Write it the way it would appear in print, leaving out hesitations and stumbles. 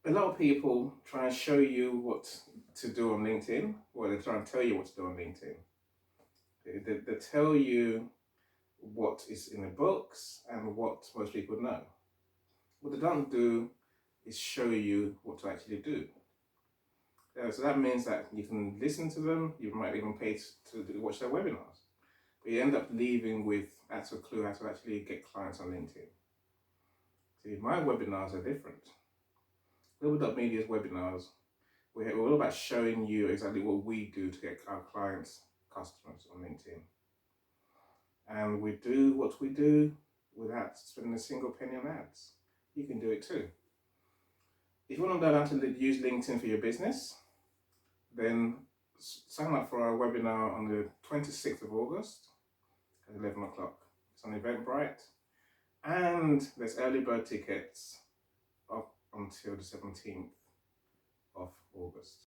A lot of people try and show you what to do on LinkedIn, or they try and tell you what to do on LinkedIn. They tell you what is in the books and what most people know. What they don't do is show you what to actually do. So that means that you can listen to them, you might even pay to watch their webinars, but you end up leaving with actual clue how to actually get clients on LinkedIn. See, my webinars are different. Global.Media's webinars, we're all about showing you exactly what we do to get our clients, customers on LinkedIn. And we do what we do without spending a single penny on ads. You can do it too. If you want to learn how to use LinkedIn for your business, then sign up for our webinar on the 26th of August at 11 o'clock. It's on Eventbrite, and there's early bird tickets up until the 17th of August.